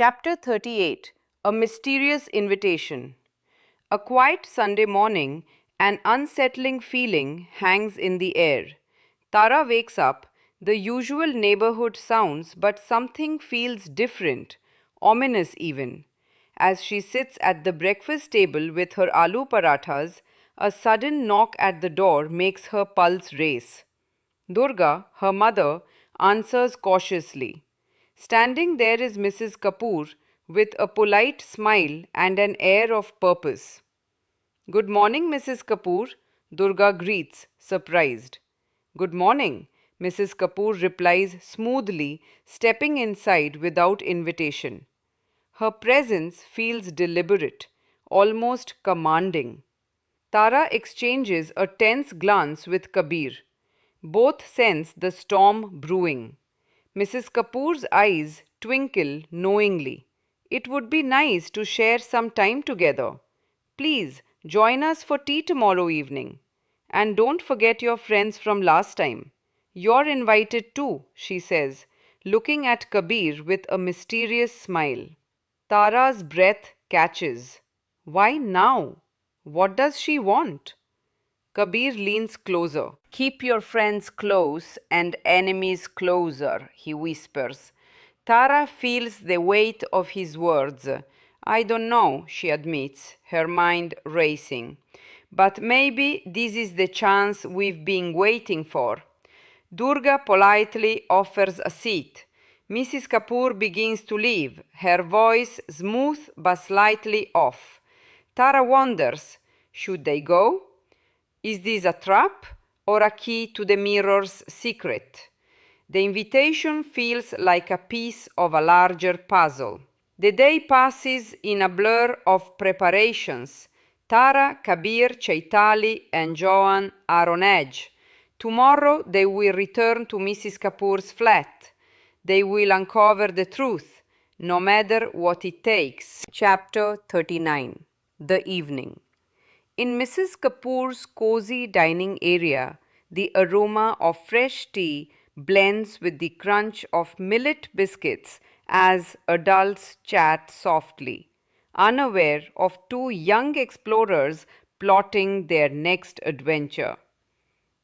Chapter 38. A Mysterious Invitation. A quiet Sunday morning, an unsettling feeling hangs in the air. Tara wakes up, the usual neighborhood sounds, but something feels different, ominous even. As she sits at the breakfast table with her aloo parathas, a sudden knock at the door makes her pulse race. Durga, her mother, answers cautiously. Standing there is Mrs. Kapoor with a polite smile and an air of purpose. Good morning, Mrs. Kapoor, Durga greets, surprised. Good morning, Mrs. Kapoor replies smoothly, stepping inside without invitation. Her presence feels deliberate, almost commanding. Tara exchanges a tense glance with Kabir. Both sense the storm brewing. Mrs. Kapoor's eyes twinkle knowingly. It would be nice to share some time together. Please join us for tea tomorrow evening. And don't forget your friends from last time. You're invited too, she says, looking at Kabir with a mysterious smile. Tara's breath catches. Why now? What does she want? Kabir leans closer. Keep your friends close and enemies closer, he whispers. Tara feels the weight of his words. I don't know, she admits, her mind racing. But maybe this is the chance we've been waiting for. Durga politely offers a seat. Mrs. Kapoor begins to leave, her voice smooth but slightly off. Tara wonders, should they go? Is this a trap or a key to the mirror's secret? The invitation feels like a piece of a larger puzzle. The day passes in a blur of preparations. Tara, Kabir, Chaitali, and Joan are on edge. Tomorrow they will return to Mrs. Kapoor's flat. They will uncover the truth, no matter what it takes. Chapter 39. The Evening. In Mrs. Kapoor's cozy dining area, the aroma of fresh tea blends with the crunch of millet biscuits as adults chat softly, unaware of two young explorers plotting their next adventure.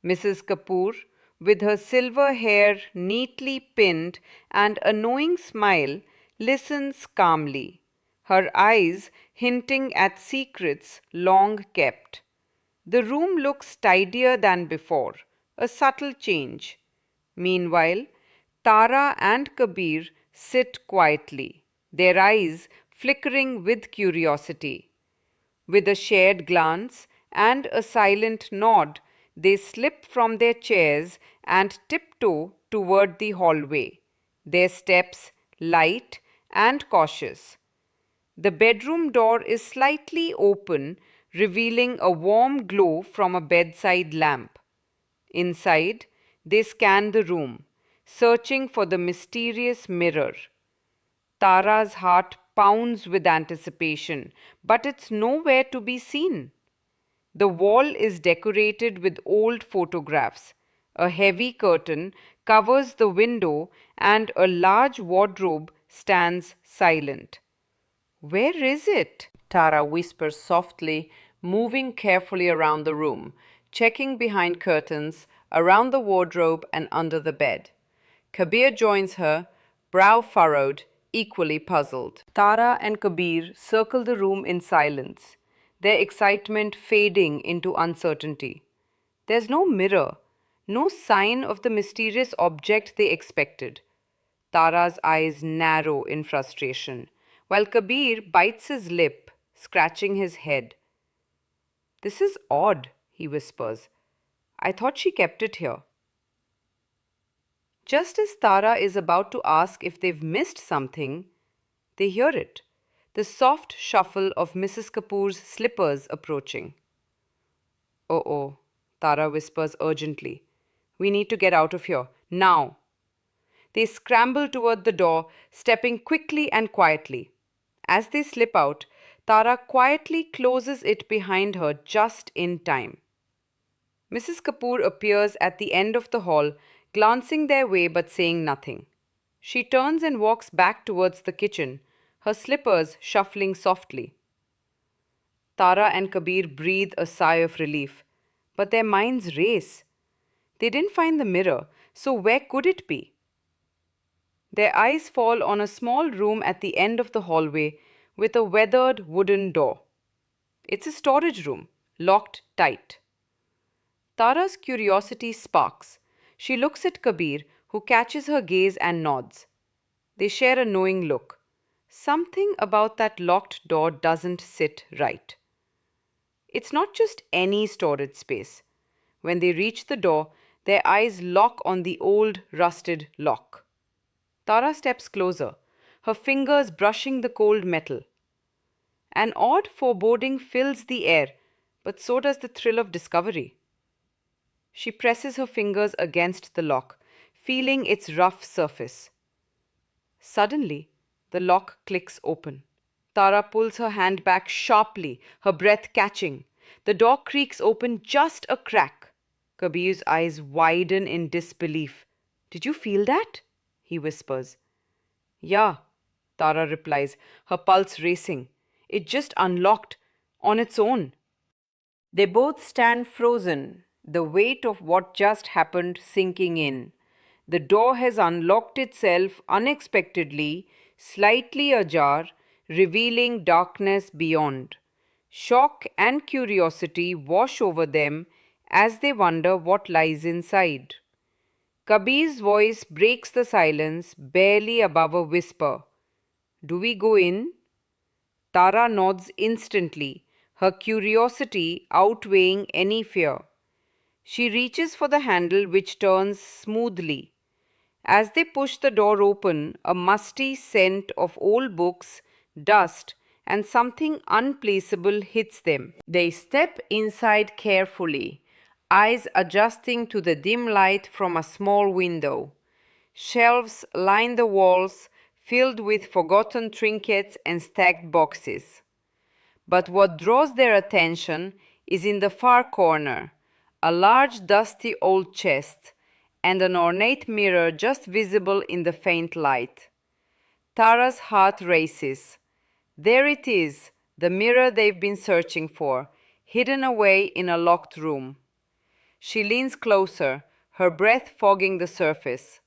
Mrs. Kapoor, with her silver hair neatly pinned and a knowing smile, listens calmly, her eyes hinting at secrets long kept. The room looks tidier than before, a subtle change. Meanwhile, Tara and Kabir sit quietly, their eyes flickering with curiosity. With a shared glance and a silent nod, they slip from their chairs and tiptoe toward the hallway, their steps light and cautious. The bedroom door is slightly open, revealing a warm glow from a bedside lamp. Inside, they scan the room, searching for the mysterious mirror. Tara's heart pounds with anticipation, but it's nowhere to be seen. The wall is decorated with old photographs. A heavy curtain covers the window, and a large wardrobe stands silent. Where is it? Tara whispers softly, moving carefully around the room, checking behind curtains, around the wardrobe, and under the bed. Kabir joins her, brow furrowed, equally puzzled. Tara and Kabir circle the room in silence, their excitement fading into uncertainty. There's no mirror, no sign of the mysterious object they expected. Tara's eyes narrow in frustration, while Kabir bites his lip, scratching his head. This is odd, he whispers. I thought she kept it here. Just as Tara is about to ask if they've missed something, they hear it, the soft shuffle of Mrs. Kapoor's slippers approaching. Oh, oh, Tara whispers urgently. We need to get out of here, now. They scramble toward the door, stepping quickly and quietly. As they slip out, Tara quietly closes it behind her just in time. Mrs. Kapoor appears at the end of the hall, glancing their way but saying nothing. She turns and walks back towards the kitchen, her slippers shuffling softly. Tara and Kabir breathe a sigh of relief, but their minds race. They didn't find the mirror, so where could it be? Their eyes fall on a small room at the end of the hallway with a weathered wooden door. It's a storage room, locked tight. Tara's curiosity sparks. She looks at Kabir, who catches her gaze and nods. They share a knowing look. Something about that locked door doesn't sit right. It's not just any storage space. When they reach the door, their eyes lock on the old, rusted lock. Tara steps closer, her fingers brushing the cold metal. An odd foreboding fills the air, but so does the thrill of discovery. She presses her fingers against the lock, feeling its rough surface. Suddenly, the lock clicks open. Tara pulls her hand back sharply, her breath catching. The door creaks open just a crack. Kabir's eyes widen in disbelief. "Did you feel that?" he whispers. "Yeah," Tara replies, her pulse racing. "It just unlocked on its own." They both stand frozen, the weight of what just happened sinking in. The door has unlocked itself unexpectedly, slightly ajar, revealing darkness beyond. Shock and curiosity wash over them as they wonder what lies inside. Kabir's voice breaks the silence, barely above a whisper. "Do we go in?" Tara nods instantly, her curiosity outweighing any fear. She reaches for the handle, which turns smoothly. As they push the door open, a musty scent of old books, dust, and something unplaceable hits them. They step inside carefully, eyes adjusting to the dim light from a small window. Shelves line the walls, filled with forgotten trinkets and stacked boxes. But what draws their attention is in the far corner, a large dusty old chest and an ornate mirror just visible in the faint light. Tara's heart races. There it is, the mirror they've been searching for, hidden away in a locked room. She leans closer, her breath fogging the surface.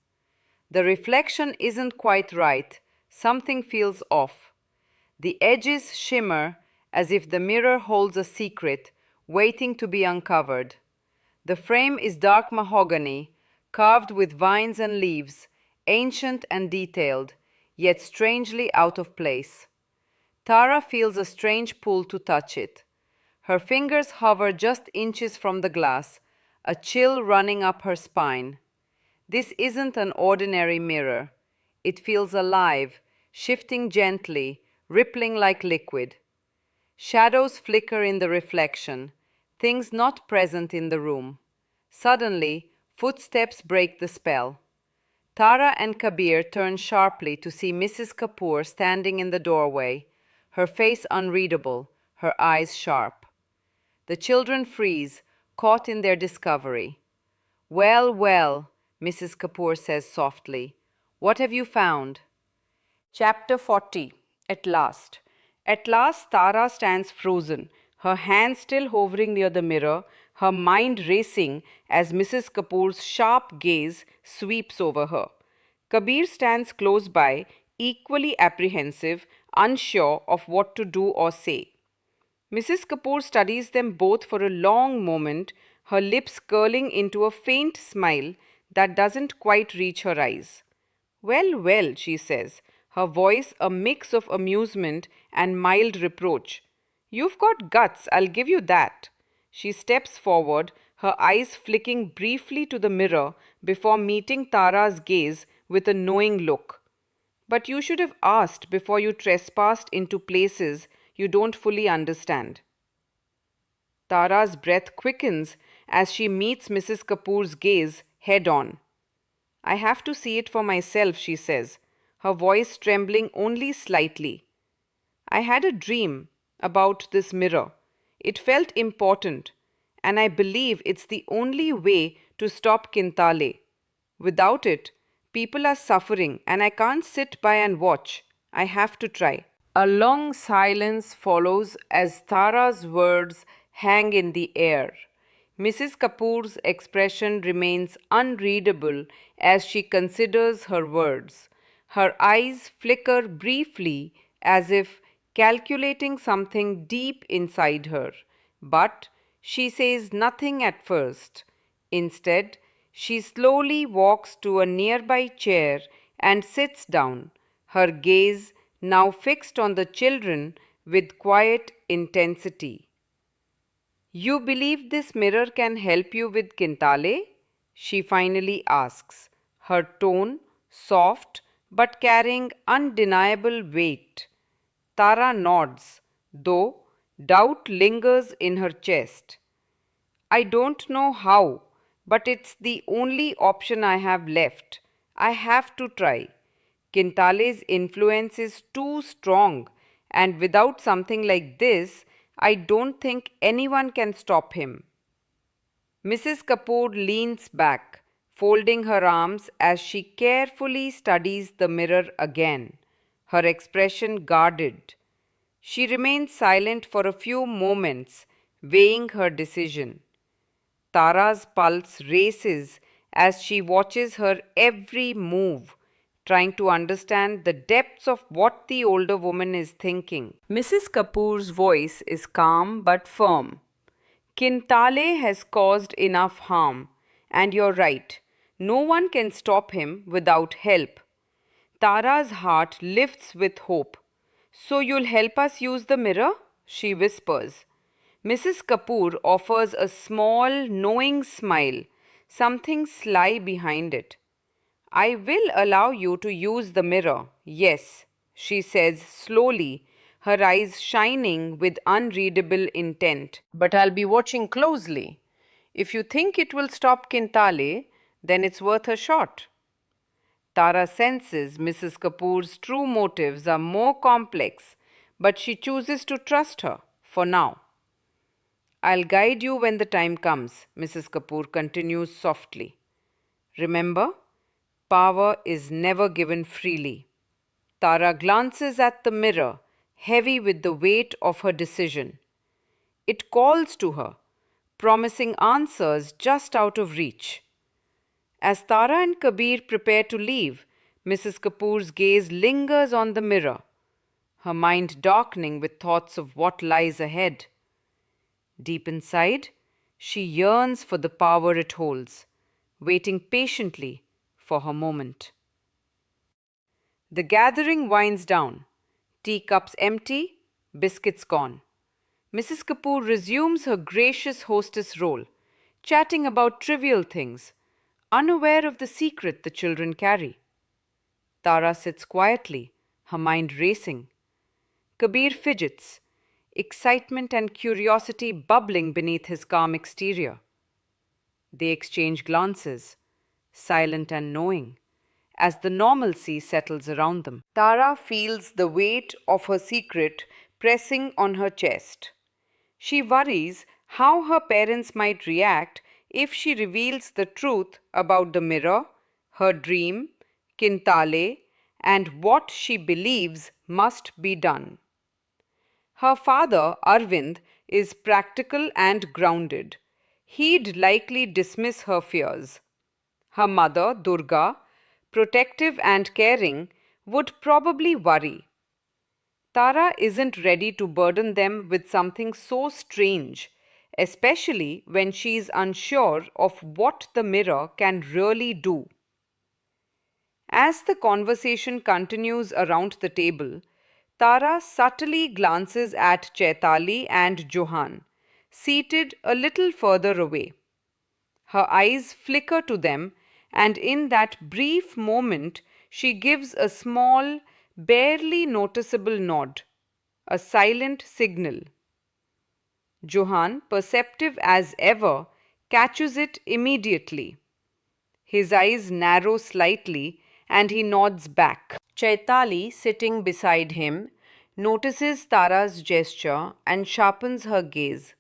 The reflection isn't quite right. Something feels off. The edges shimmer as if the mirror holds a secret waiting to be uncovered. The frame is dark mahogany, carved with vines and leaves, ancient and detailed, yet strangely out of place. Tara feels a strange pull to touch it. Her fingers hover just inches from the glass, a chill running up her spine. This isn't an ordinary mirror. It feels alive, shifting gently, rippling like liquid. Shadows flicker in the reflection, things not present in the room. Suddenly, footsteps break the spell. Tara and Kabir turn sharply to see Mrs. Kapoor standing in the doorway, her face unreadable, her eyes sharp. The children freeze, caught in their discovery. "Well, well," Mrs. Kapoor says softly. "What have you found?" Chapter 40. At last. At last, Tara stands frozen, her hand still hovering near the mirror, her mind racing as Mrs. Kapoor's sharp gaze sweeps over her. Kabir stands close by, equally apprehensive, unsure of what to do or say. Mrs. Kapoor studies them both for a long moment, her lips curling into a faint smile that doesn't quite reach her eyes. "Well, well," she says, her voice a mix of amusement and mild reproach. "You've got guts, I'll give you that." She steps forward, her eyes flicking briefly to the mirror before meeting Tara's gaze with a knowing look. "But you should have asked before you trespassed into places you don't fully understand." Tara's breath quickens as she meets Mrs. Kapoor's gaze head on. "I have to see it for myself," she says, her voice trembling only slightly. "I had a dream about this mirror. It felt important, and I believe it's the only way to stop Kintale. Without it, people are suffering, and I can't sit by and watch." I have to try. A long silence follows as Tara's words hang in the air. Mrs. Kapoor's expression remains unreadable as she considers her words. Her eyes flicker briefly as if calculating something deep inside her, but she says nothing at first. Instead, she slowly walks to a nearby chair and sits down, her gaze now fixed on the children with quiet intensity. You believe this mirror can help you with Kintale? She finally asks, her tone soft but carrying undeniable weight. Tara nods, though doubt lingers in her chest. I don't know how, but it's the only option I have left. I have to try. Kintale's influence is too strong, and without something like this, I don't think anyone can stop him. Mrs. Kapoor leans back, folding her arms as she carefully studies the mirror again, her expression guarded. She remains silent for a few moments, weighing her decision. Tara's pulse races as she watches her every move, trying to understand the depths of what the older woman is thinking. Mrs. Kapoor's voice is calm but firm. Kintale has caused enough harm, and you're right. No one can stop him without help. Tara's heart lifts with hope. So you'll help us use the mirror? She whispers. Mrs. Kapoor offers a small, knowing smile, something sly behind it. I will allow you to use the mirror, yes, she says slowly, her eyes shining with unreadable intent. But I'll be watching closely. If you think it will stop Kintale, then it's worth a shot. Tara senses Mrs. Kapoor's true motives are more complex, but she chooses to trust her for now. I'll guide you when the time comes, Mrs. Kapoor continues softly. Remember, power is never given freely. Tara glances at the mirror, heavy with the weight of her decision. It calls to her, promising answers just out of reach. As Tara and Kabir prepare to leave, Mrs. Kapoor's gaze lingers on the mirror, her mind darkening with thoughts of what lies ahead. Deep inside, she yearns for the power it holds, waiting patiently for her moment. The gathering winds down, teacups empty, biscuits gone. Mrs. Kapoor resumes her gracious hostess role, chatting about trivial things, unaware of the secret the children carry. Tara sits quietly, her mind racing. Kabir fidgets, excitement and curiosity bubbling beneath his calm exterior. They exchange glances, silent and knowing, as the normalcy settles around them. Tara feels the weight of her secret pressing on her chest. She worries how her parents might react if she reveals the truth about the mirror, her dream, Kintale, and what she believes must be done. Her father, Arvind, is practical and grounded. He'd likely dismiss her fears. Her mother, Durga, protective and caring, would probably worry. Tara isn't ready to burden them with something so strange, especially when she's unsure of what the mirror can really do. As the conversation continues around the table, Tara subtly glances at Chaitali and Johan, seated a little further away. Her eyes flicker to them, and in that brief moment, she gives a small, barely noticeable nod, a silent signal. Johan, perceptive as ever, catches it immediately. His eyes narrow slightly and he nods back. Chaitali, sitting beside him, notices Tara's gesture and sharpens her gaze,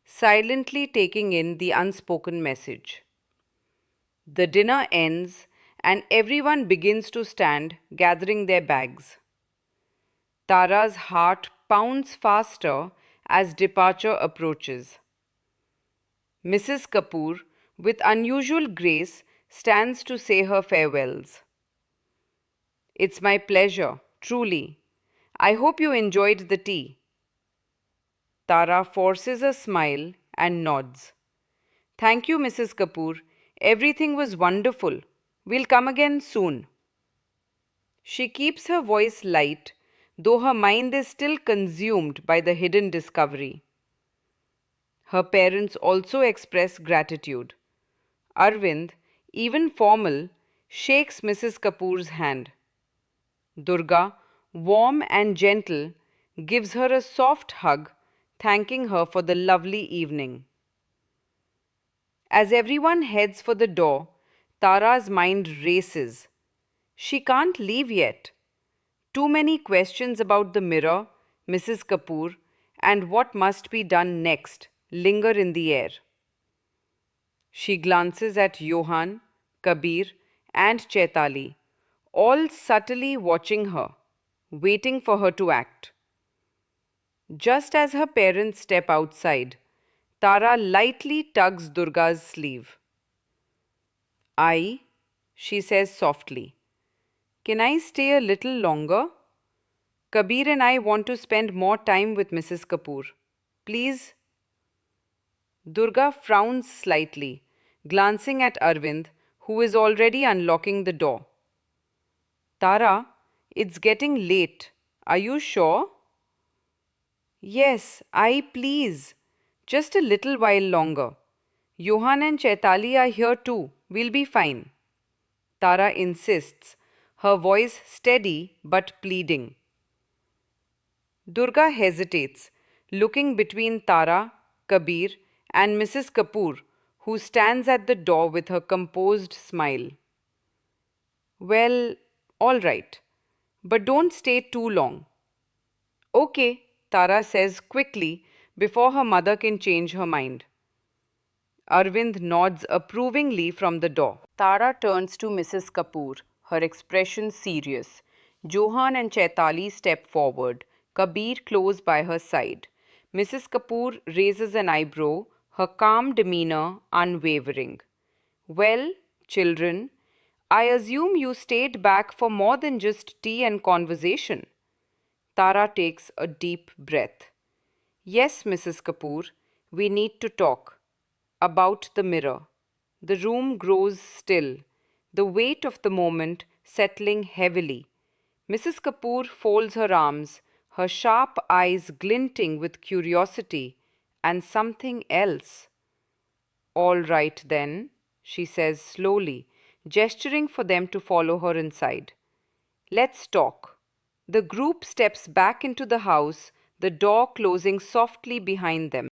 silently taking in the unspoken message. The dinner ends and everyone begins to stand, gathering their bags. Tara's heart pounds faster as departure approaches. Mrs. Kapoor, with unusual grace, stands to say her farewells. It's my pleasure, truly. I hope you enjoyed the tea. Tara forces a smile and nods. Thank you, Mrs. Kapoor. Everything was wonderful. We'll come again soon. She keeps her voice light, though her mind is still consumed by the hidden discovery. Her parents also express gratitude. Arvind, even formal, shakes Mrs. Kapoor's hand. Durga, warm and gentle, gives her a soft hug, thanking her for the lovely evening. As everyone heads for the door, Tara's mind races. She can't leave yet. Too many questions about the mirror, Mrs. Kapoor, and what must be done next linger in the air. She glances at Johan, Kabir, and Chaitali, all subtly watching her, waiting for her to act. Just as her parents step outside, Tara lightly tugs Durga's sleeve. She says softly, can I stay a little longer? Kabir and I want to spend more time with Mrs. Kapoor. Please? Durga frowns slightly, glancing at Arvind, who is already unlocking the door. Tara, it's getting late. Are you sure? Yes, please. Just a little while longer. Johan and Chaitali are here too. We'll be fine. Tara insists, her voice steady but pleading. Durga hesitates, looking between Tara, Kabir, and Mrs. Kapoor, who stands at the door with her composed smile. Well, all right, but don't stay too long. Okay, Tara says quickly before her mother can change her mind. Arvind nods approvingly from the door. Tara turns to Mrs. Kapoor, her expression serious. Johan and Chaitali step forward, Kabir close by her side. Mrs. Kapoor raises an eyebrow, her calm demeanor unwavering. Well, children, I assume you stayed back for more than just tea and conversation. Tara takes a deep breath. Yes, Mrs. Kapoor, we need to talk. About the mirror. The room grows still, the weight of the moment settling heavily. Mrs. Kapoor folds her arms, her sharp eyes glinting with curiosity and something else. All right then, she says slowly, gesturing for them to follow her inside. Let's talk. The group steps back into the house, the door closing softly behind them.